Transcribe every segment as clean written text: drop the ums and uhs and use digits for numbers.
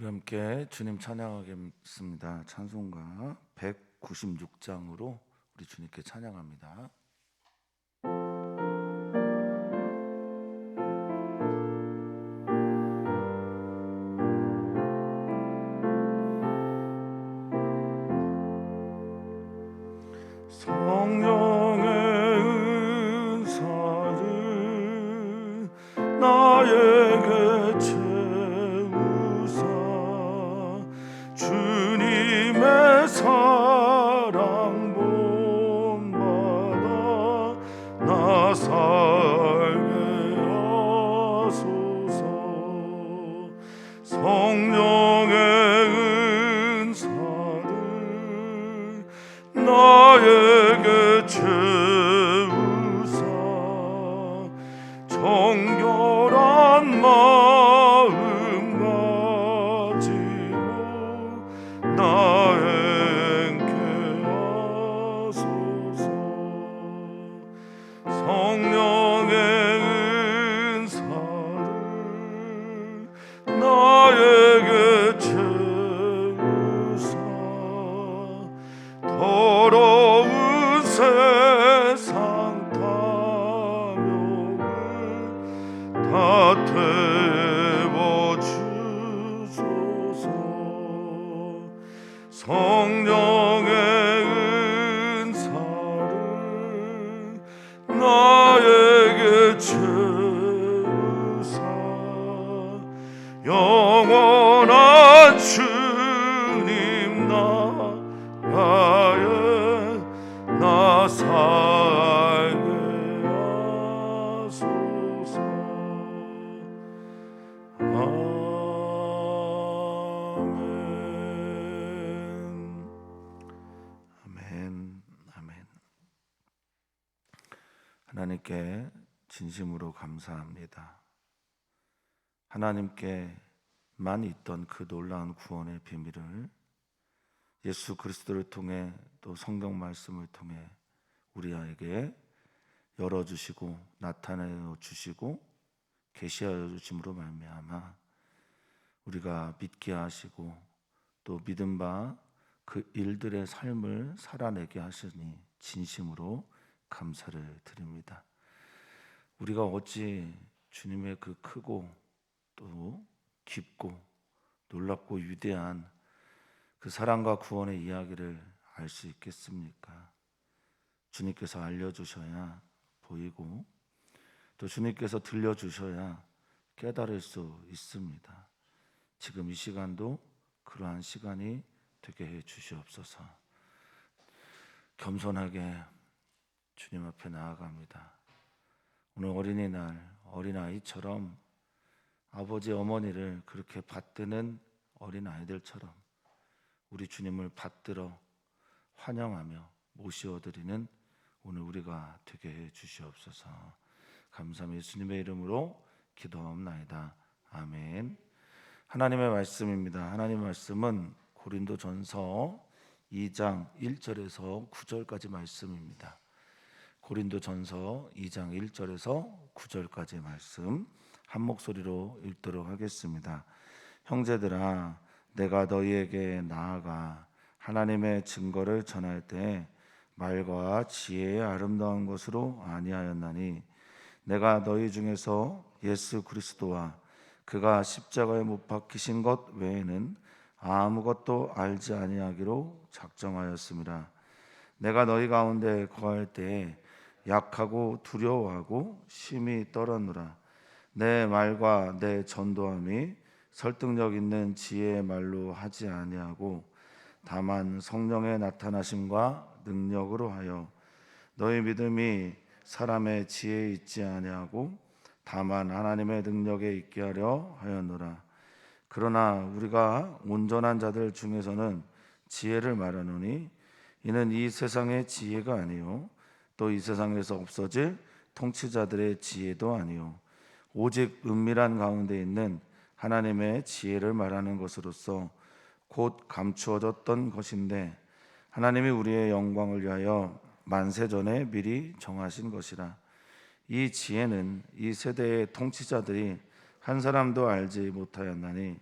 우리 함께 주님 찬양하겠습니다. 찬송가 196장으로 우리 주님께 찬양합니다. 성령의 은사를 나에게 채우사 주님의 사랑 본받아 나 살게 하소서. 성령의 은사를 나에게 채우사 정결한 마음 가지고 나 행케 하소서. 성령의 은사를 나에게 채우사 더러운 세상 탐욕을 다 태워주소서. 성령의 은사를 나에게 채우사 영원한 주님 나라에 나 살게 하소서. 아멘. 아멘. 하나님께 진심으로 감사합니다. 하나님께만 있던 그 놀라운 구원의 비밀을 예수 그리스도를 통해 또 성경 말씀을 통해 우리에게 열어주시고 나타내어 주시고 계시하여 주심으로 말미암아 우리가 믿게 하시고 또 믿은 바 그 일들의 삶을 살아내게 하시니 진심으로 감사를 드립니다. 우리가 어찌 주님의 그 크고 또 깊고 놀랍고 위대한 그 사랑과 구원의 이야기를 알 수 있겠습니까? 주님께서 알려주셔야 보이고 또 주님께서 들려주셔야 깨달을 수 있습니다. 지금 이 시간도 그러한 시간이 되게 해 주시옵소서. 겸손하게 주님 앞에 나아갑니다. 오늘 어린이날 어린아이처럼 아버지 어머니를 그렇게 받드는 어린아이들처럼 우리 주님을 받들어 환영하며 모시어드리는 오늘 우리가 되게 해 주시옵소서. 감사합니다. 예수님의 이름으로 기도하옵나이다. 아멘. 하나님의 말씀입니다. 하나님의 말씀은 고린도전서 2장 1절에서 9절까지 말씀입니다. 고린도전서 2장 1절에서 9절까지 말씀 한 목소리로 읽도록 하겠습니다. 형제들아, 내가 너희에게 나아가 하나님의 증거를 전할 때 말과 지혜의 아름다운 것으로 아니하였나니 내가 너희 중에서 예수 그리스도와 그가 십자가에 못 박히신 것 외에는 아무것도 알지 아니하기로 작정하였습니다. 내가 너희 가운데 거할 때 약하고 두려워하고 심히 떨었노라. 내 말과 내 전도함이 설득력 있는 지혜의 말로 하지 아니하고 다만 성령의 나타나심과 능력으로 하여 너희 믿음이 사람의 지혜에 있지 아니하고 다만 하나님의 능력에 있게 하려 하였노라. 그러나 우리가 온전한 자들 중에서는 지혜를 말하노니 이는 이 세상의 지혜가 아니요 또 이 세상에서 없어질 통치자들의 지혜도 아니요 오직 은밀한 가운데 있는 하나님의 지혜를 말하는 것으로서 곧 감추어졌던 것인데 하나님이 우리의 영광을 위하여 만세 전에 미리 정하신 것이라. 이 지혜는 이 세대의 통치자들이 한 사람도 알지 못하였나니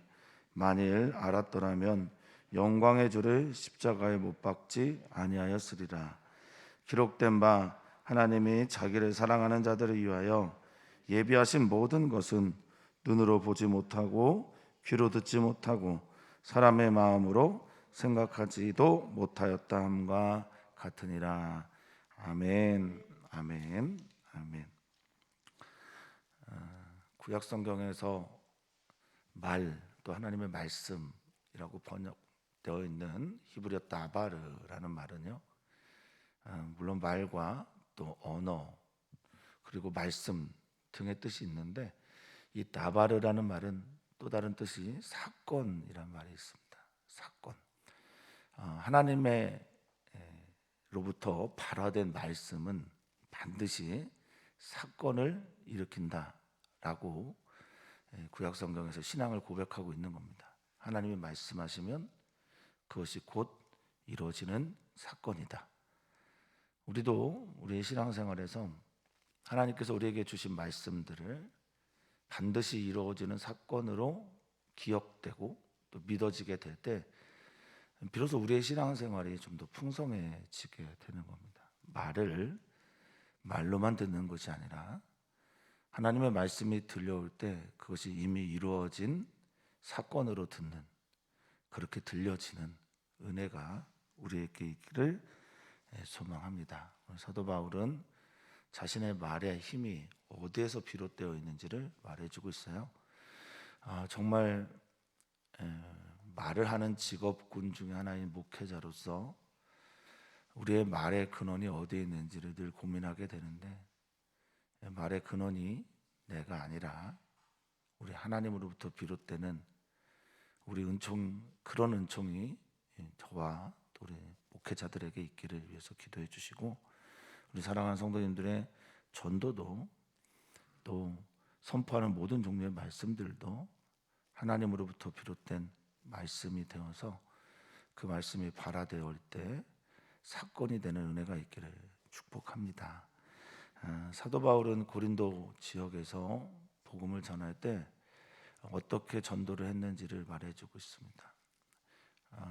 만일 알았더라면 영광의 주를 십자가에 못 박지 아니하였으리라. 기록된 바 하나님이 자기를 사랑하는 자들을 위하여 예비하신 모든 것은 눈으로 보지 못하고 귀로 듣지 못하고 사람의 마음으로 생각하지도 못하였다 함과 같으니라. 아멘. 아멘. 아멘. 구약 성경에서 말, 또 하나님의 말씀이라고 번역되어 있는 히브리어 다바르라는 말은요, 물론 말과 또 언어 그리고 말씀 등의 뜻이 있는데, 이 다바르라는 말은 또 다른 뜻이 사건이란 말이 있습니다. 사건. 하나님의 로부터 발화된 말씀은 반드시 사건을 일으킨다라고 구약 성경에서 신앙을 고백하고 있는 겁니다. 하나님이 말씀하시면 그것이 곧 이루어지는 사건이다. 우리도 우리의 신앙생활에서 하나님께서 우리에게 주신 말씀들을 반드시 이루어지는 사건으로 기억되고 또 믿어지게 될 때 비로소 우리의 신앙생활이 좀 더 풍성해지게 되는 겁니다. 말을 말로만 듣는 것이 아니라 하나님의 말씀이 들려올 때 그것이 이미 이루어진 사건으로 듣는, 그렇게 들려지는 은혜가 우리에게 있기를 소망합니다. 사도 바울은 자신의 말의 힘이 어디에서 비롯되어 있는지를 말해주고 있어요. 정말 말을 하는 직업군 중에 하나인 목회자로서 우리의 말의 근원이 어디에 있는지를 늘 고민하게 되는데, 말의 근원이 내가 아니라 우리 하나님으로부터 비롯되는 우리 은총, 그런 은총이 저와 또 우리 목회자들에게 있기를 위해서 기도해 주시고, 우리 사랑하는 성도님들의 전도도 또 선포하는 모든 종류의 말씀들도 하나님으로부터 비롯된 말씀이 되어서 그 말씀이 발화되어 때 사건이 되는 은혜가 있기를 축복합니다. 사도 바울은 고린도 지역에서 복음을 전할 때 어떻게 전도를 했는지를 말해주고 있습니다.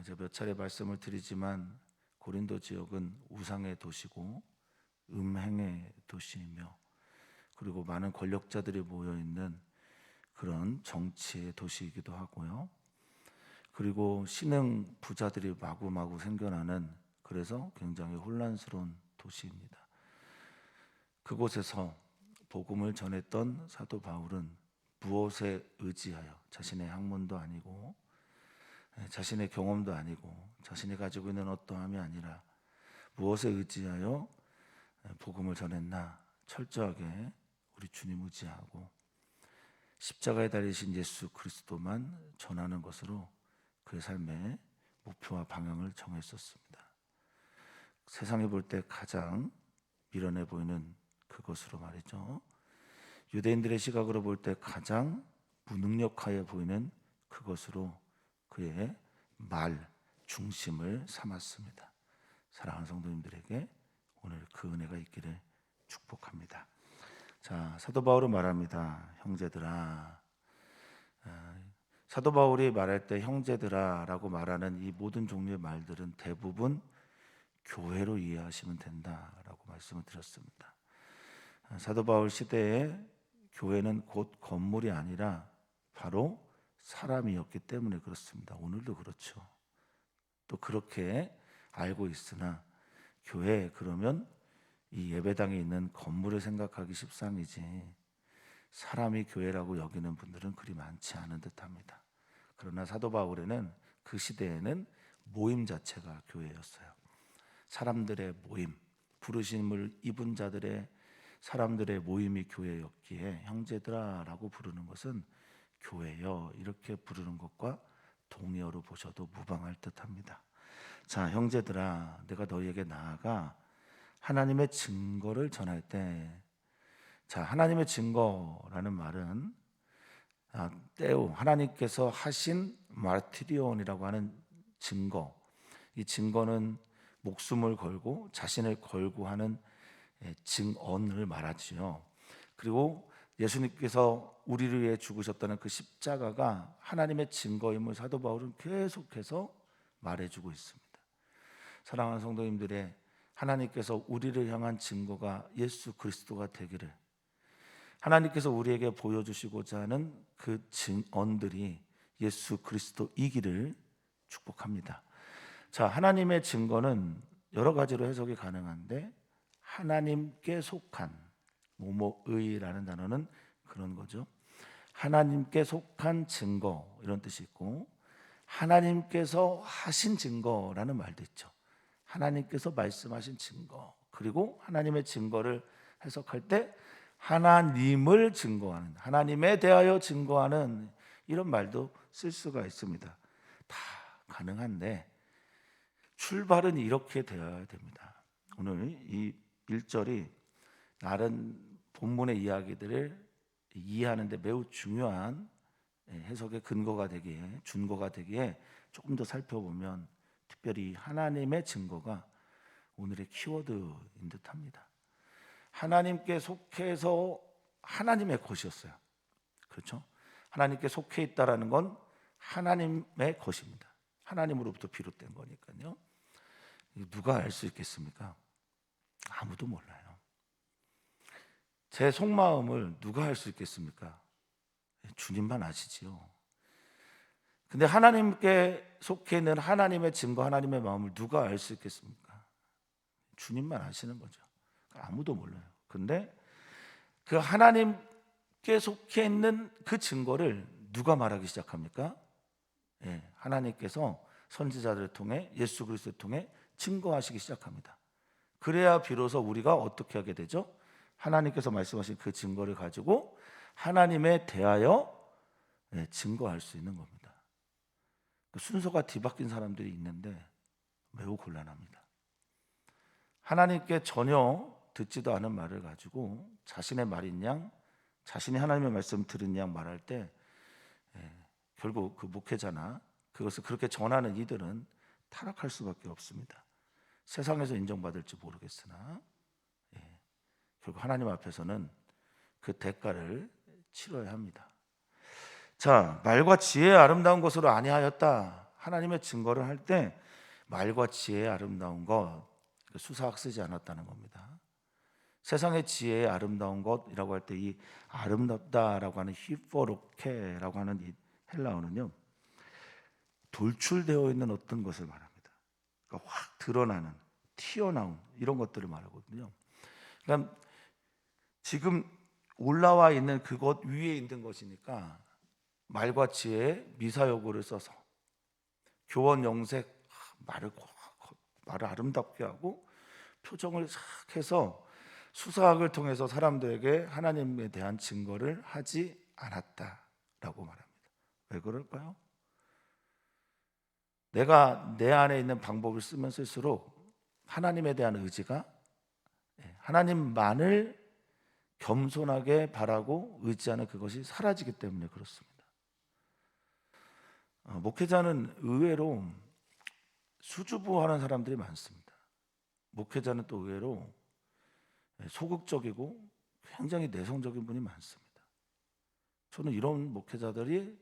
제가 몇 차례 말씀을 드리지만 고린도 지역은 우상의 도시고 음행의 도시이며, 그리고 많은 권력자들이 모여있는 그런 정치의 도시이기도 하고요. 그리고 신흥 부자들이 마구마구 생겨나는, 그래서 굉장히 혼란스러운 도시입니다. 그곳에서 복음을 전했던 사도 바울은 무엇에 의지하여, 자신의 학문도 아니고 자신의 경험도 아니고 자신이 가지고 있는 어떠함이 아니라 무엇에 의지하여 복음을 전했나? 철저하게 우리 주님 의지하고 십자가에 달리신 예수 그리스도만 전하는 것으로 그의 삶의 목표와 방향을 정했었습니다. 세상이 볼 때 가장 미련해 보이는 그것으로 말이죠. 유대인들의 시각으로 볼 때 가장 무능력하여 보이는 그것으로 그의 말 중심을 삼았습니다. 사랑하는 성도님들에게 오늘 그 은혜가 있기를 축복합니다. 자, 사도 바울은 말합니다. 형제들아. 사도 바울이 말할 때 형제들아라고 말하는 이 모든 종류의 말들은 대부분 교회로 이해하시면 된다라고 말씀을 드렸습니다. 사도 바울 시대에 교회는 곧 건물이 아니라 바로 사람이었기 때문에 그렇습니다. 오늘도 그렇죠. 또 그렇게 알고 있으나 교회 그러면 이 예배당에 있는 건물을 생각하기 십상이지 사람이 교회라고 여기는 분들은 그리 많지 않은 듯합니다. 그러나 사도 바울에는 그 시대에는 모임 자체가 교회였어요. 사람들의 모임, 부르심을 입은 자들의 사람들의 모임이 교회였기에 형제들아라고 부르는 것은 교회여 이렇게 부르는 것과 동의어로 보셔도 무방할 듯합니다. 자, 형제들아, 내가 너희에게 나아가 하나님의 증거를 전할 때, 자, 하나님의 증거라는 말은 때우 하나님께서 하신 마르티리온이라고 하는 증거, 이 증거는 목숨을 걸고 자신을 걸고 하는 증언을 말하지요. 그리고 예수님께서 우리를 위해 죽으셨다는 그 십자가가 하나님의 증거임을 사도 바울은 계속해서 말해주고 있습니다. 사랑하는 성도님들의 하나님께서 우리를 향한 증거가 예수 그리스도가 되기를, 하나님께서 우리에게 보여주시고자 하는 그 증언들이 예수 그리스도이기를 축복합니다. 자, 하나님의 증거는 여러 가지로 해석이 가능한데, 하나님께 속한 뭐뭐의라는 단어는 그런 거죠. 하나님께 속한 증거, 이런 뜻이 있고, 하나님께서 하신 증거라는 말도 있죠. 하나님께서 말씀하신 증거, 그리고 하나님의 증거를 해석할 때 하나님을 증거하는, 하나님에 대하여 증거하는, 이런 말도 쓸 수가 있습니다. 다 가능한데 출발은 이렇게 되어야 됩니다. 오늘 이 1절이 다른 본문의 이야기들을 이해하는 데 매우 중요한 해석의 근거가 되기에, 준거가 되기에 조금 더 살펴보면 특별히 하나님의 증거가 오늘의 키워드인 듯합니다. 하나님께 속해서 하나님의 것이었어요. 그렇죠? 하나님께 속해 있다라는 건 하나님의 것입니다. 하나님으로부터 비롯된 거니까요. 누가 알 수 있겠습니까? 아무도 몰라요. 제 속마음을 누가 알 수 있겠습니까? 주님만 아시지요. 근데 하나님께 속해 있는 하나님의 증거, 하나님의 마음을 누가 알 수 있겠습니까? 주님만 아시는 거죠. 아무도 몰라요. 근데 그 하나님께 속해 있는 그 증거를 누가 말하기 시작합니까? 하나님께서 선지자들을 통해, 예수 그리스도를 통해 증거하시기 시작합니다. 그래야 비로소 우리가 어떻게 하게 되죠? 하나님께서 말씀하신 그 증거를 가지고 하나님에 대하여 증거할 수 있는 겁니다. 순서가 뒤바뀐 사람들이 있는데 매우 곤란합니다. 하나님께 전혀 듣지도 않은 말을 가지고 자신의 말인 양, 자신이 하나님의 말씀 들은 양 말할 때 결국 그 목회자나 그것을 그렇게 전하는 이들은 타락할 수밖에 없습니다. 세상에서 인정받을지 모르겠으나 결국 하나님 앞에서는 그 대가를 치러야 합니다. 자, 말과 지혜의 아름다운 것으로 아니하였다. 하나님의 증거를 할 때 말과 지혜의 아름다운 것, 수사학 쓰지 않았다는 겁니다. 세상의 지혜의 아름다운 것이라고 할 때 이 아름답다라고 하는 히포로케라고 하는 이 헬라어는요, 돌출되어 있는 어떤 것을 말합니다. 그러니까 확 드러나는, 튀어나온 이런 것들을 말하거든요. 그러니까 지금 올라와 있는 그것 위에 있는 것이니까 말과 지혜의 미사여구를 써서 교원 영색, 말을 아름답게 하고 표정을 싹 해서 수사학을 통해서 사람들에게 하나님에 대한 증거를 하지 않았다라고 말합니다. 왜 그럴까요? 내가 내 안에 있는 방법을 쓰면 쓸수록 하나님에 대한 의지가, 하나님만을 겸손하게 바라고 의지하는 그것이 사라지기 때문에 그렇습니다. 목회자는 의외로 수줍어하는 사람들이 많습니다. 목회자는 또 의외로 소극적이고 굉장히 내성적인 분이 많습니다. 저는 이런 목회자들이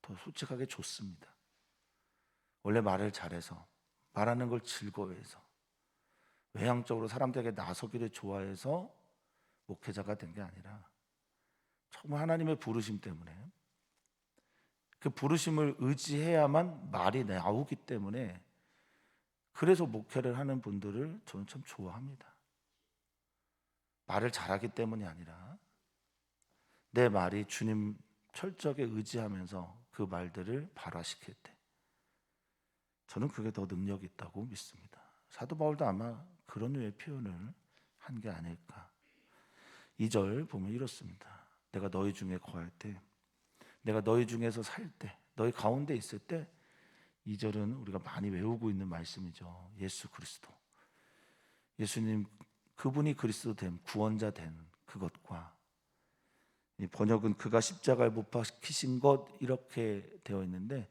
더 솔직하게 좋습니다. 원래 말을 잘해서, 말하는 걸 즐거워해서, 외향적으로 사람들에게 나서기를 좋아해서 목회자가 된 게 아니라 정말 하나님의 부르심 때문에, 그 부르심을 의지해야만 말이 나오기 때문에, 그래서 목회를 하는 분들을 저는 참 좋아합니다. 말을 잘하기 때문이 아니라 내 말이 주님 철저하게 의지하면서 그 말들을 발화시킬 때, 저는 그게 더 능력이 있다고 믿습니다. 사도 바울도 아마 그런 류의 표현을 한 게 아닐까. 2절 보면 이렇습니다. 내가 너희 중에 거할 때, 내가 너희 중에서 살 때, 너희 가운데 있을 때, 2절은 우리가 많이 외우고 있는 말씀이죠. 예수 그리스도, 예수님, 그분이 그리스도 됨, 구원자 된 그것과, 이 번역은 그가 십자가에 못 박히신 것 이렇게 되어 있는데,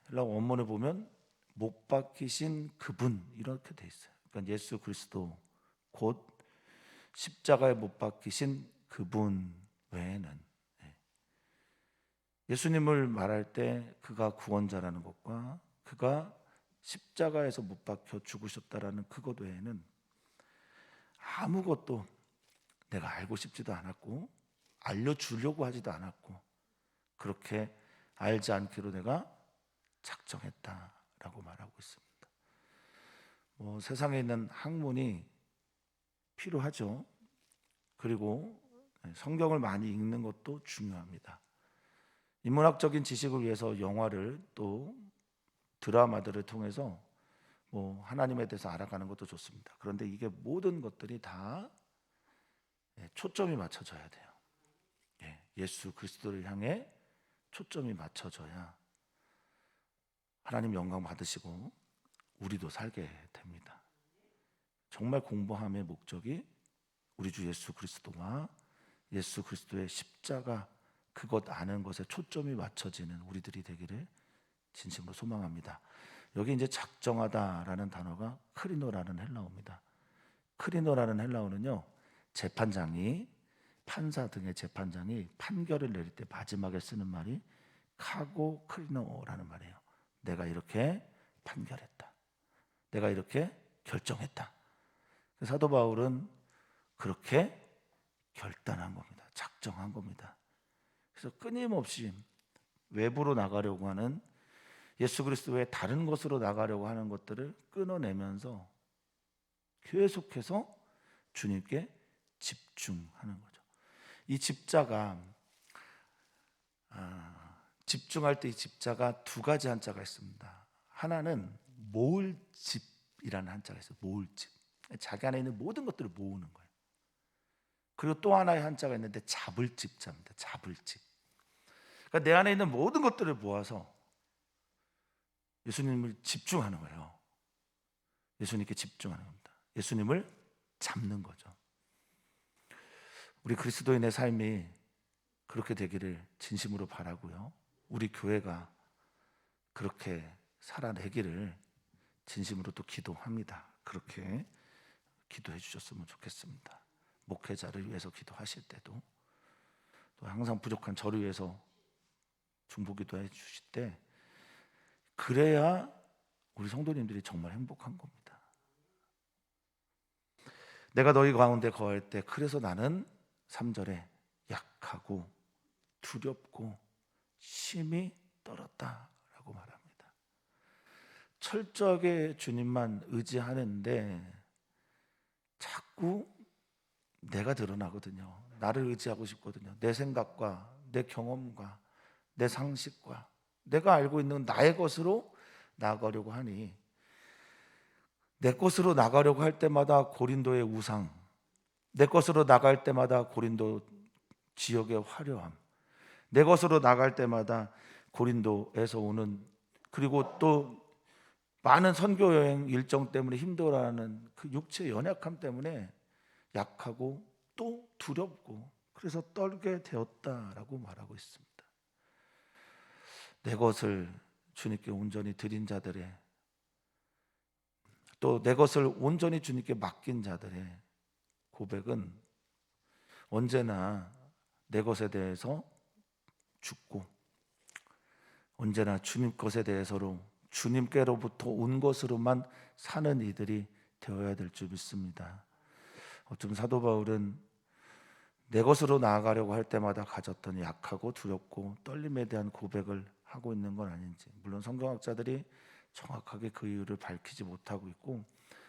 헬라 원문을 보면 못 박히신 그분 이렇게 돼 있어요. 그러니까 예수 그리스도, 곧 십자가에 못 박히신 그분 외에는, 예수님을 말할 때 그가 구원자라는 것과 그가 십자가에서 못 박혀 죽으셨다라는 그것 외에는 아무것도 내가 알고 싶지도 않았고 알려주려고 하지도 않았고 그렇게 알지 않기로 내가 작정했다라고 말하고 있습니다. 세상에 있는 학문이 필요하죠. 그리고 성경을 많이 읽는 것도 중요합니다. 인문학적인 지식을 위해서 영화를 또 드라마들을 통해서 하나님에 대해서 알아가는 것도 좋습니다. 그런데 이게 모든 것들이 다 초점이 맞춰져야 돼요. 예수 그리스도를 향해 초점이 맞춰져야 하나님 영광 받으시고 우리도 살게 됩니다. 정말 공부함의 목적이 우리 주 예수 그리스도와 예수 그리스도의 십자가 그것 아는 것에 초점이 맞춰지는 우리들이 되기를 진심으로 소망합니다. 여기 이제 작정하다라는 단어가 크리노라는 헬라어입니다. 크리노라는 헬라어는요, 재판장이 판사 등의 재판장이 판결을 내릴 때 마지막에 쓰는 말이 카고 크리노라는 말이에요. 내가 이렇게 판결했다. 내가 이렇게 결정했다. 사도 바울은 그렇게 결단한 겁니다. 작정한 겁니다. 그래서 끊임없이 외부로 나가려고 하는 예수 그리스도 외에 다른 곳으로 나가려고 하는 것들을 끊어내면서 계속해서 주님께 집중하는 거죠. 이 집자가 집중할 때 이 집자가 두 가지 한자가 있습니다. 하나는 모을 집이라는 한자가 있어요. 모을 집. 자기 안에 있는 모든 것들을 모으는 거예요. 그리고 또 하나의 한자가 있는데 잡을 집자입니다. 잡을 집. 그러니까 내 안에 있는 모든 것들을 모아서 예수님을 집중하는 거예요. 예수님께 집중하는 겁니다. 예수님을 잡는 거죠. 우리 그리스도인의 삶이 그렇게 되기를 진심으로 바라고요. 우리 교회가 그렇게 살아내기를 진심으로 또 기도합니다. 그렇게 기도해 주셨으면 좋겠습니다. 목회자를 위해서 기도하실 때도 또 항상 부족한 저를 위해서 중보기도해 주실 때 그래야 우리 성도님들이 정말 행복한 겁니다. 내가 너희 가운데 거할 때 그래서 나는 3절에 약하고 두렵고 심히 떨었다라고 말합니다. 철저하게 주님만 의지하는데 자꾸 내가 드러나거든요. 나를 의지하고 싶거든요. 내 생각과 내 경험과 내 상식과 내가 알고 있는 나의 것으로 나아가려고 하니 내 것으로 나가려고 할 때마다 고린도의 우상, 내 것으로 나갈 때마다 고린도 지역의 화려함, 내 것으로 나갈 때마다 고린도에서 오는 그리고 또 많은 선교 여행 일정 때문에 힘들어하는 그 육체의 연약함 때문에 약하고 또 두렵고 그래서 떨게 되었다라고 말하고 있습니다. 내 것을 주님께 온전히 드린 자들의 또 내 것을 온전히 주님께 맡긴 자들의 고백은 언제나 내 것에 대해서 죽고 언제나 주님 것에 대해서로 주님께로부터 온 것으로만 사는 이들이 되어야 될 줄 믿습니다. 어쩌면 사도 바울은 내 것으로 나아가려고 할 때마다 가졌던 약하고 두렵고 떨림에 대한 고백을 하고 있는 건 아닌지, 물론 성경학자들이 정확하게 그 이유를 밝히지 못하고 있고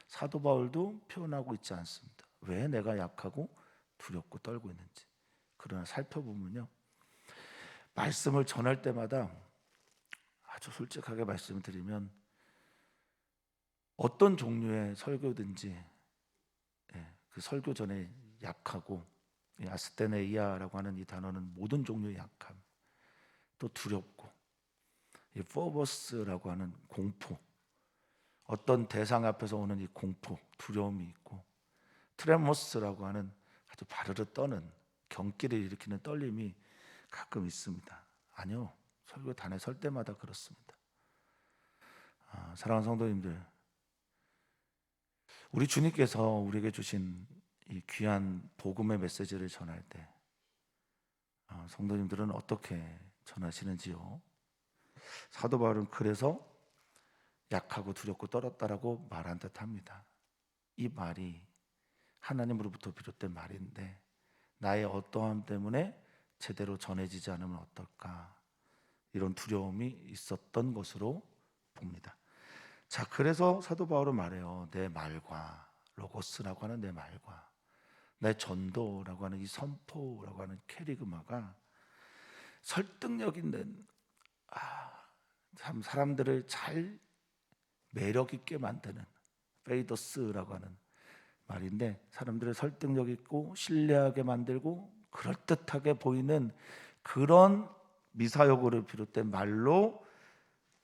사도 바울도 표현하고 있지 않습니다. 왜 내가 약하고 두렵고 떨고 있는지. 그러나 살펴보면요, 말씀을 전할 때마다 아주 솔직하게 말씀을 드리면 어떤 종류의 설교든지 그 설교 전에 약하고 아스테네이아라고 하는 이 단어는 모든 종류의 약함, 또 두렵고 이 포버스라고 하는 공포, 어떤 대상 앞에서 오는 이 공포, 두려움이 있고 트레모스라고 하는 아주 바르르 떠는 경기를 일으키는 떨림이 가끔 있습니다. 아니요, 설교단에 설 때마다 그렇습니다. 사랑하는 성도님들, 우리 주님께서 우리에게 주신 이 귀한 복음의 메시지를 전할 때 성도님들은 어떻게 전하시는지요? 사도 바울은 그래서 약하고 두렵고 떨었다라고 말한 듯합니다. 이 말이 하나님으로부터 비롯된 말인데 나의 어떠함 때문에 제대로 전해지지 않으면 어떨까, 이런 두려움이 있었던 것으로 봅니다. 자, 그래서 사도 바울은 말해요. 내 말과, 로고스라고 하는 내 말과 내 전도라고 하는 이 선포라고 하는 캐리그마가 설득력 있는, 참 사람들을 잘 매력 있게 만드는, 페이더스라고 하는 말인데, 사람들을 설득력 있고 신뢰하게 만들고 그럴듯하게 보이는 그런 미사여구를 비롯된 말로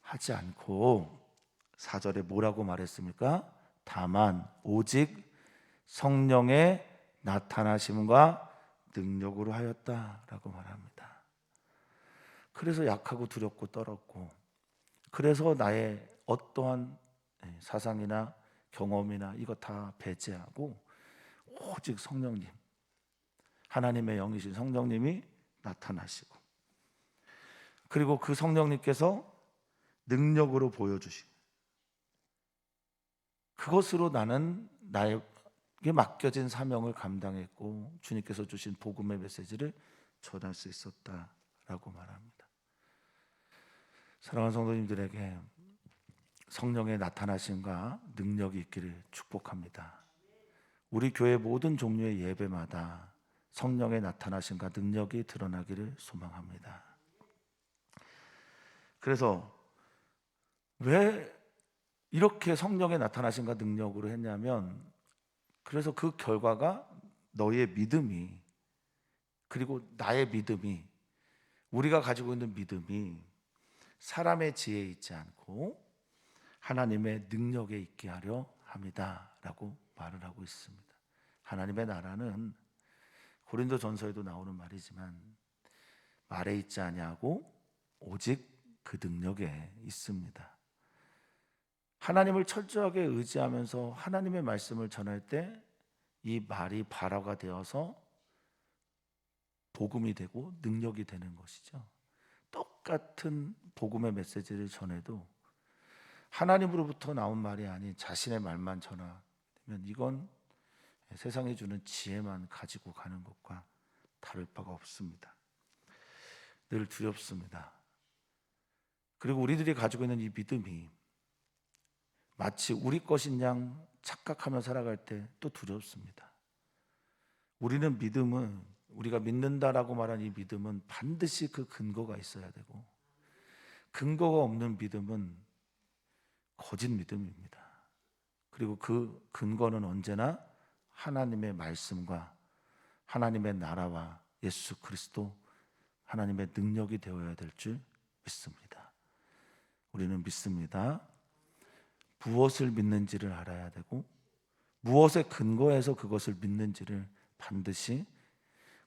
하지 않고 4절에 뭐라고 말했습니까? 다만 오직 성령의 나타나심과 능력으로 하였다라고 말합니다. 그래서 약하고 두렵고 떨었고, 그래서 나의 어떠한 사상이나 경험이나 이거 다 배제하고 오직 성령님, 하나님의 영이신 성령님이 나타나시고, 그리고 그 성령님께서 능력으로 보여주시고, 그것으로 나는 나에게 맡겨진 사명을 감당했고 주님께서 주신 복음의 메시지를 전할 수 있었다라고 말합니다. 사랑하는 성도님들에게 성령의 나타나심과 능력이 있기를 축복합니다. 우리 교회 모든 종류의 예배마다 성령의 나타나심과 능력이 드러나기를 소망합니다. 그래서 왜 이렇게 성령의 나타나심과 능력으로 했냐면, 그래서 그 결과가 너희의 믿음이, 그리고 나의 믿음이, 우리가 가지고 있는 믿음이 사람의 지혜에 있지 않고 하나님의 능력에 있게 하려 합니다라고 말을 하고 있습니다. 하나님의 나라는 고린도전서에도 나오는 말이지만 말에 있지 아니하고 오직 그 능력에 있습니다. 하나님을 철저하게 의지하면서 하나님의 말씀을 전할 때 이 말이 발화가 되어서 복음이 되고 능력이 되는 것이죠. 똑같은 복음의 메시지를 전해도 하나님으로부터 나온 말이 아닌 자신의 말만 전하면 이건 세상이 주는 지혜만 가지고 가는 것과 다를 바가 없습니다. 늘 두렵습니다. 그리고 우리들이 가지고 있는 이 믿음이 마치 우리 것인 양 착각하며 살아갈 때 또 두렵습니다. 우리는 믿음은, 우리가 믿는다라고 말한 이 믿음은 반드시 그 근거가 있어야 되고, 근거가 없는 믿음은 거짓 믿음입니다. 그리고 그 근거는 언제나 하나님의 말씀과 하나님의 나라와 예수 그리스도, 하나님의 능력이 되어야 될 줄 믿습니다. 우리는 믿습니다. 무엇을 믿는지를 알아야 되고 무엇에 근거해서 그것을 믿는지를 반드시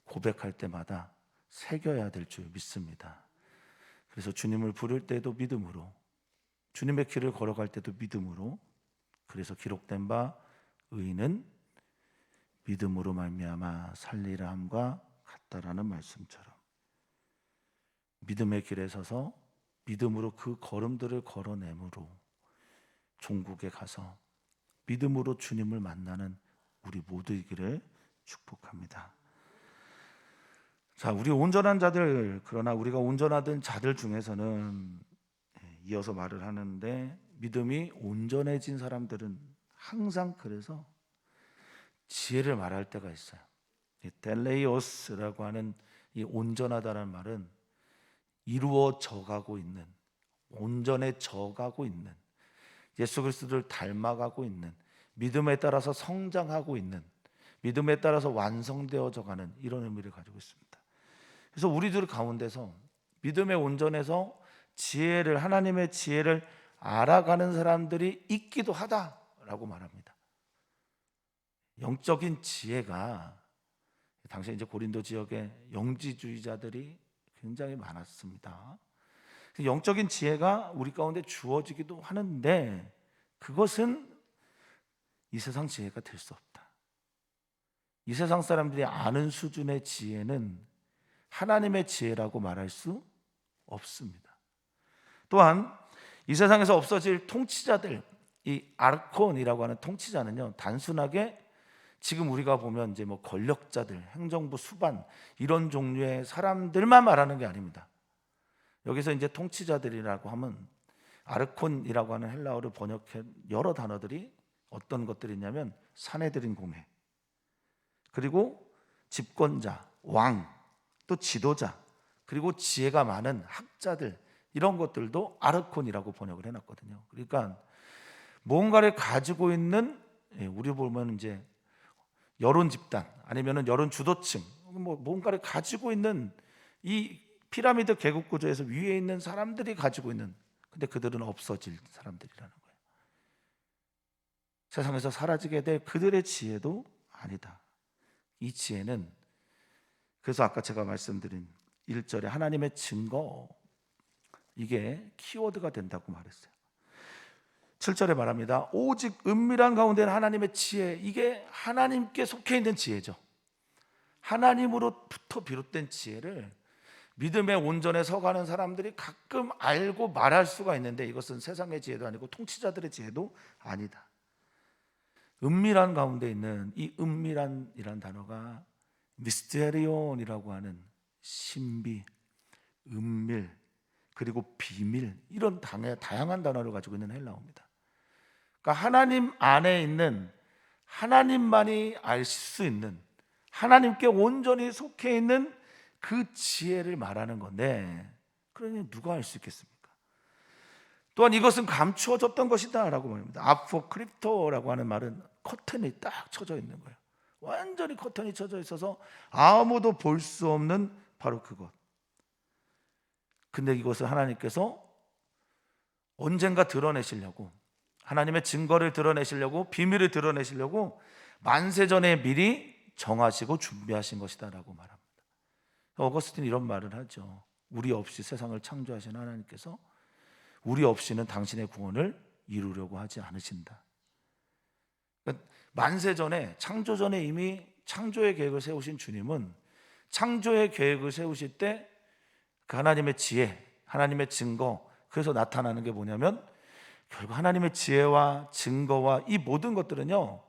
고백할 때마다 새겨야 될 줄 믿습니다. 그래서 주님을 부를 때도 믿음으로, 주님의 길을 걸어갈 때도 믿음으로, 그래서 기록된 바 의인은 믿음으로 말미암아 살리라 함과 같다라는 말씀처럼 믿음의 길에 서서 믿음으로 그 걸음들을 걸어내므로 종국에 가서 믿음으로 주님을 만나는 우리 모두이기를 축복합니다. 자, 우리 온전한 자들, 그러나 우리가 온전하던 자들 중에서는 이어서 말을 하는데, 믿음이 온전해진 사람들은 항상 그래서 지혜를 말할 때가 있어요. 텔레이오스라고 하는 이 온전하다는 말은 이루어져 가고 있는, 온전해져 가고 있는, 예수 그리스도를 닮아가고 있는, 믿음에 따라서 성장하고 있는, 믿음에 따라서 완성되어져 가는 이런 의미를 가지고 있습니다. 그래서 우리들 가운데서 믿음에 온전해서 지혜를, 하나님의 지혜를 알아가는 사람들이 있기도 하다라고 말합니다. 영적인 지혜가, 당시 이제 고린도 지역에 영지주의자들이 굉장히 많았습니다. 영적인 지혜가 우리 가운데 주어지기도 하는데 그것은 이 세상 지혜가 될 수 없다. 이 세상 사람들이 아는 수준의 지혜는 하나님의 지혜라고 말할 수 없습니다. 또한 이 세상에서 없어질 통치자들, 이 아르콘이라고 하는 통치자는요, 단순하게 지금 우리가 보면 이제 뭐 권력자들, 행정부 수반 이런 종류의 사람들만 말하는 게 아닙니다. 여기서 이제 통치자들이라고 하면 아르콘이라고 하는 헬라어를 번역해 여러 단어들이 어떤 것들이 있냐면 사내들인 공회, 그리고 집권자, 왕, 또 지도자, 그리고 지혜가 많은 학자들, 이런 것들도 아르콘이라고 번역을 해놨거든요. 그러니까 뭔가를 가지고 있는, 우리 보면 이제 여론 집단 아니면은 여론 주도층, 뭐 뭔가를 가지고 있는 이 피라미드 계급 구조에서 위에 있는 사람들이 가지고 있는, 근데 그들은 없어질 사람들이라는 거예요. 세상에서 사라지게 될 그들의 지혜도 아니다. 이 지혜는, 그래서 아까 제가 말씀드린 1절에 하나님의 증거, 이게 키워드가 된다고 말했어요. 7절에 말합니다. 오직 은밀한 가운데는 하나님의 지혜, 이게 하나님께 속해 있는 지혜죠. 하나님으로부터 비롯된 지혜를 믿음의 온전에 서가는 사람들이 가끔 알고 말할 수가 있는데, 이것은 세상의 지혜도 아니고 통치자들의 지혜도 아니다. 은밀한 가운데 있는 이 은밀한이란 단어가 미스테리온이라고 하는 신비, 은밀, 그리고 비밀, 이런 다양한 단어를 가지고 있는 헬라어입니다. 그러니까 하나님 안에 있는, 하나님만이 알 수 있는, 하나님께 온전히 속해 있는 그 지혜를 말하는 건데, 그러니 누가 알 수 있겠습니까? 또한 이것은 감추어졌던 것이다 라고 말합니다. 아포크립토라고 하는 말은 커튼이 딱 쳐져 있는 거예요. 완전히 커튼이 쳐져 있어서 아무도 볼 수 없는 바로 그것. 근데 이것을 하나님께서 언젠가 드러내시려고, 하나님의 증거를 드러내시려고, 비밀을 드러내시려고 만세전에 미리 정하시고 준비하신 것이다 라고 말합니다. 어거스틴이 이런 말을 하죠. 우리 없이 세상을 창조하신 하나님께서 우리 없이는 당신의 구원을 이루려고 하지 않으신다. 그러니까 만세전에, 창조전에 이미 창조의 계획을 세우신 주님은 창조의 계획을 세우실 때 그 하나님의 지혜, 하나님의 증거, 그래서 나타나는 게 뭐냐면 결국 하나님의 지혜와 증거와 이 모든 것들은요,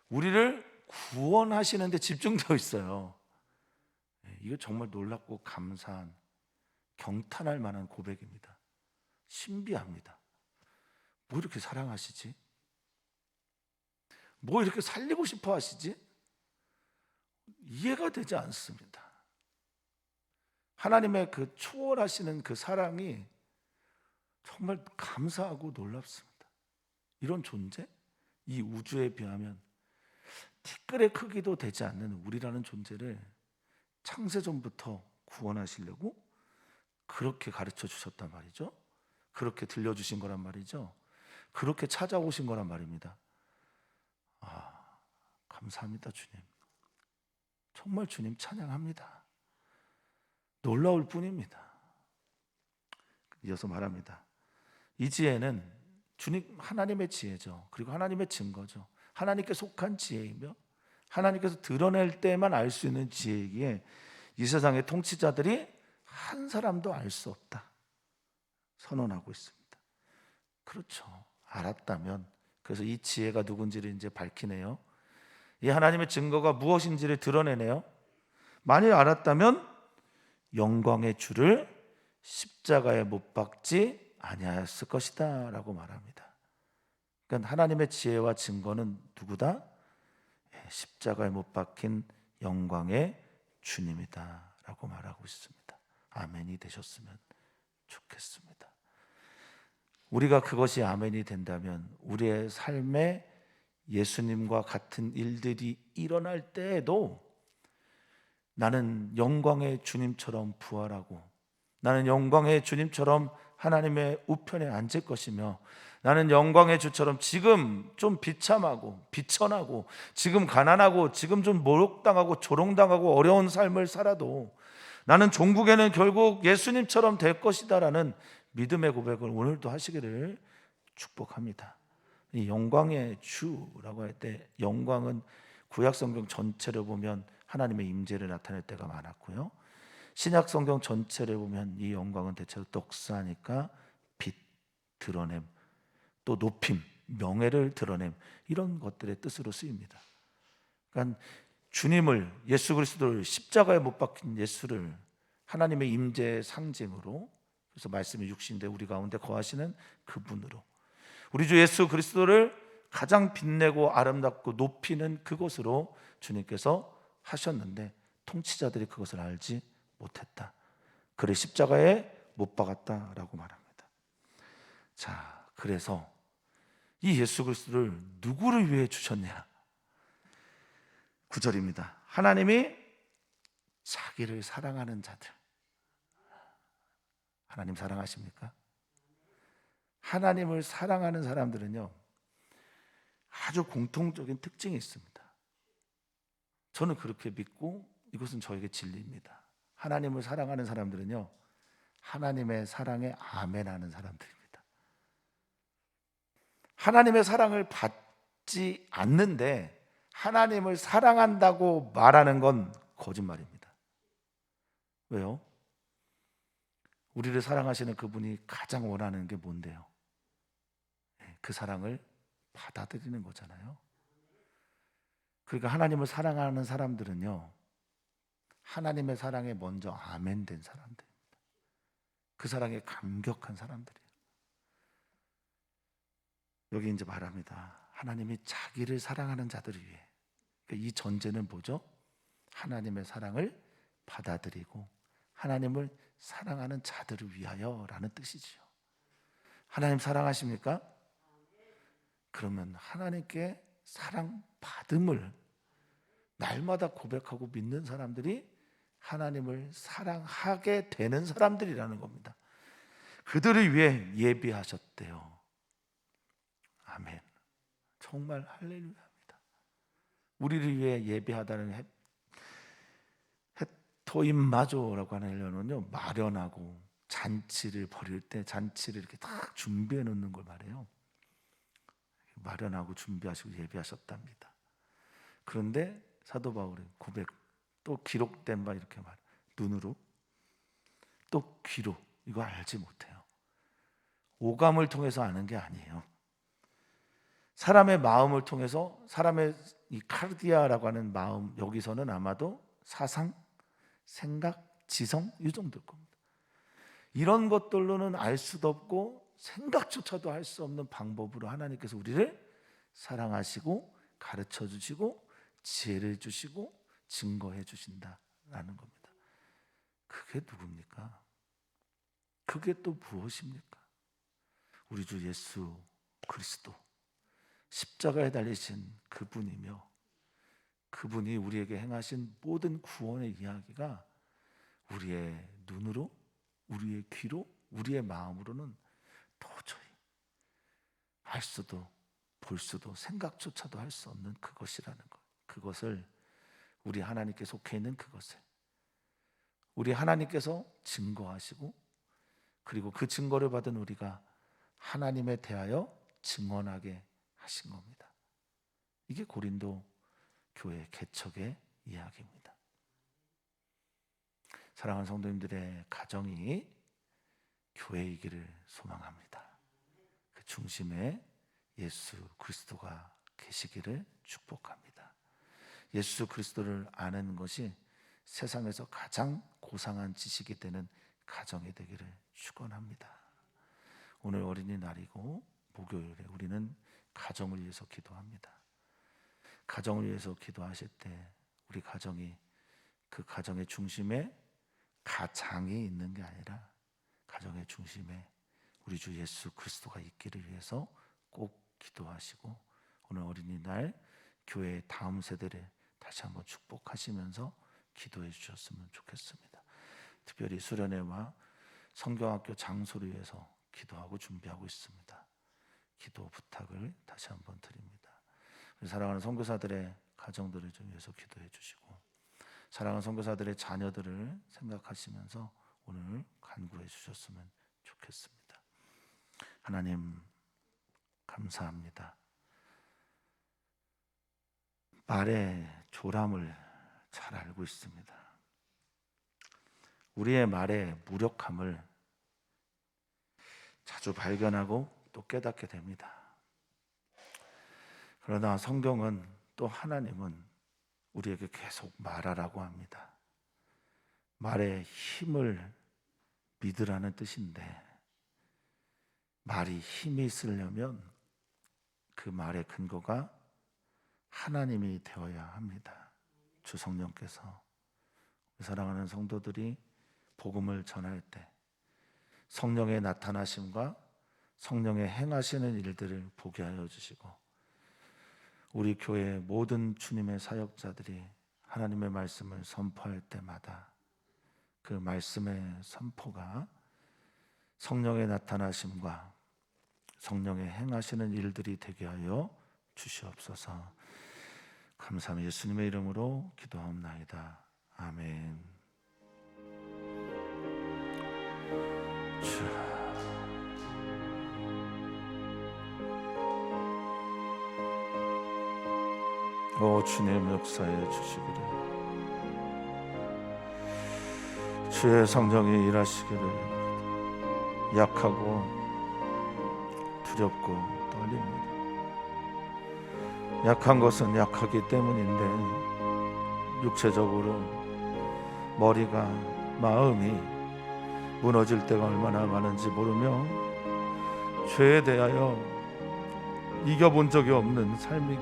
우리를 구원하시는 데 집중되어 있어요. 이거 정말 놀랍고 감사한, 경탄할 만한 고백입니다. 신비합니다. 뭐 이렇게 사랑하시지? 뭐 이렇게 살리고 싶어 하시지? 이해가 되지 않습니다. 하나님의 그 초월하시는 그 사랑이 정말 감사하고 놀랍습니다. 이런 존재, 이 우주에 비하면 티끌의 크기도 되지 않는 우리라는 존재를 창세전부터 구원하시려고 그렇게 가르쳐 주셨단 말이죠. 그렇게 들려주신 거란 말이죠. 그렇게 찾아오신 거란 말입니다. 감사합니다 주님. 정말 주님 찬양합니다. 놀라울 뿐입니다. 이어서 말합니다. 이 지혜는 주님 하나님의 지혜죠. 그리고 하나님의 증거죠. 하나님께 속한 지혜이며 하나님께서 드러낼 때만 알 수 있는 지혜이기에 이 세상의 통치자들이 한 사람도 알 수 없다 선언하고 있습니다. 그렇죠. 알았다면, 그래서 이 지혜가 누군지를 이제 밝히네요. 이 하나님의 증거가 무엇인지를 드러내네요. 만일 알았다면 영광의 주를 십자가에 못 박지 아니하였을 것이다 라고 말합니다. 그러니까 하나님의 지혜와 증거는 누구다? 십자가에 못 박힌 영광의 주님이다 라고 말하고 있습니다. 아멘이 되셨으면 좋겠습니다. 우리가 그것이 아멘이 된다면 우리의 삶에 예수님과 같은 일들이 일어날 때에도 나는 영광의 주님처럼 부활하고, 나는 영광의 주님처럼 하나님의 우편에 앉을 것이며, 나는 영광의 주처럼 지금 좀 비참하고 비천하고 지금 가난하고 지금 좀 모욕당하고 조롱당하고 어려운 삶을 살아도 나는 종국에는 결국 예수님처럼 될 것이다 라는 믿음의 고백을 오늘도 하시기를 축복합니다. 이 영광의 주라고 할 때 영광은 구약 성경 전체를 보면 하나님의 임재를 나타낼 때가 많았고요. 신약 성경 전체를 보면 이 영광은 대체로 떡사니까 빛, 드러냄, 또 높임, 명예를 드러냄, 이런 것들의 뜻으로 쓰입니다. 그러니까 주님을, 예수 그리스도를, 십자가에 못 박힌 예수를 하나님의 임재의 상징으로, 그래서 말씀이 육신인데 우리 가운데 거하시는 그분으로, 우리 주 예수 그리스도를 가장 빛내고 아름답고 높이는 그것으로 주님께서 하셨는데 통치자들이 그것을 알지 못했다. 그를 십자가에 못 박았다라고 말합니다. 자, 그래서 이 예수 그리스도를 누구를 위해 주셨냐? 9절입니다. 하나님이 자기를 사랑하는 자들. 하나님 사랑하십니까? 하나님을 사랑하는 사람들은요, 아주 공통적인 특징이 있습니다. 저는 그렇게 믿고 이것은 저에게 진리입니다. 하나님을 사랑하는 사람들은요, 하나님의 사랑에 아멘하는 사람들입니다. 하나님의 사랑을 받지 않는데 하나님을 사랑한다고 말하는 건 거짓말입니다. 왜요? 우리를 사랑하시는 그분이 가장 원하는 게 뭔데요? 그 사랑을 받아들이는 거잖아요. 그러니까 하나님을 사랑하는 사람들은요, 하나님의 사랑에 먼저 아멘된 사람들입니다. 그 사랑에 감격한 사람들이에요. 여기 이제 말합니다. 하나님이 자기를 사랑하는 자들을 위해. 그러니까 이 전제는 뭐죠? 하나님의 사랑을 받아들이고 하나님을 사랑하는 자들을 위하여라는 뜻이지요. 하나님 사랑하십니까? 그러면 하나님께 사랑받음을 날마다 고백하고 믿는 사람들이 하나님을 사랑하게 되는 사람들이라는 겁니다. 그들을 위해 예비하셨대요. 아멘. 정말 할렐루야입니다. 우리를 위해 예비하다는 헤토임마조라고 하는 헬라어는요, 마련하고 잔치를 벌일 때 잔치를 이렇게 딱 준비해 놓는 걸 말해요. 마련하고 준비하시고 예비하셨답니다. 그런데 사도 바울의 고백, 또 기록된 바 이렇게 말, 눈으로 또 귀로 이거 알지 못해요. 오감을 통해서 아는 게 아니에요. 사람의 마음을 통해서, 사람의 이 카르디아라고 하는 마음, 여기서는 아마도 사상, 생각, 지성 이 정도일 겁니다. 이런 것들로는 알 수도 없고 생각조차도 할 수 없는 방법으로 하나님께서 우리를 사랑하시고 가르쳐 주시고 지혜를 주시고 증거해 주신다라는 겁니다. 그게 누굽니까? 그게 또 무엇입니까? 우리 주 예수 그리스도, 십자가에 달리신 그분이며, 그분이 우리에게 행하신 모든 구원의 이야기가 우리의 눈으로, 우리의 귀로, 우리의 마음으로는 도저히 알 수도 볼 수도 생각조차도 할 수 없는 그것이라는 것. 그것을 우리 하나님께 속해 있는 그것을 우리 하나님께서 증거하시고, 그리고 그 증거를 받은 우리가 하나님에 대하여 증언하게 하신 겁니다. 이게 고린도 교회 개척의 이야기입니다. 사랑하는 성도님들의 가정이 교회이기를 소망합니다. 그 중심에 예수 그리스도가 계시기를 축복합니다. 예수 그리스도를 아는 것이 세상에서 가장 고상한 지식이 되는 가정이 되기를 축원합니다. 오늘 어린이날이고 목요일에 우리는 가정을 위해서 기도합니다. 가정을 위해서 기도하실 때 우리 가정이, 그 가정의 중심에 가장이 있는 게 아니라 가정의 중심에 우리 주 예수 그리스도가 있기를 위해서 꼭 기도하시고, 오늘 어린이날 교회의 다음 세대를 다시 한번 축복하시면서 기도해 주셨으면 좋겠습니다. 특별히 수련회와 성경학교 장소를 위해서 기도하고 준비하고 있습니다. 기도 부탁을 다시 한번 드립니다. 사랑하는 선교사들의 가정들을 좀 위해서 기도해 주시고, 사랑하는 선교사들의 자녀들을 생각하시면서 오늘 간구해 주셨으면 좋겠습니다. 하나님 감사합니다. 말의 조람을 잘 알고 있습니다. 우리의 말의 무력함을 자주 발견하고 또 깨닫게 됩니다. 그러나 성경은 또 하나님은 우리에게 계속 말하라고 합니다. 말의 힘을 믿으라는 뜻인데, 말이 힘이 있으려면 그 말의 근거가 하나님이 되어야 합니다. 주 성령께서, 사랑하는 성도들이 복음을 전할 때 성령의 나타나심과 성령의 행하시는 일들을 보게 하여 주시고, 우리 교회 모든 주님의 사역자들이 하나님의 말씀을 선포할 때마다 그 말씀의 선포가 성령의 나타나심과 성령의 행하시는 일들이 되게 하여 주시옵소서. 감사합니다. 예수님의 이름으로 기도하옵나이다. 아멘. 오 주님 역사해 주시기를, 주의 성령이 일하시기를. 약하고 두렵고 떨립니다. 약한 것은 약하기 때문인데, 육체적으로 머리가, 마음이 무너질 때가 얼마나 많은지 모르며 죄에 대하여 이겨본 적이 없는 삶이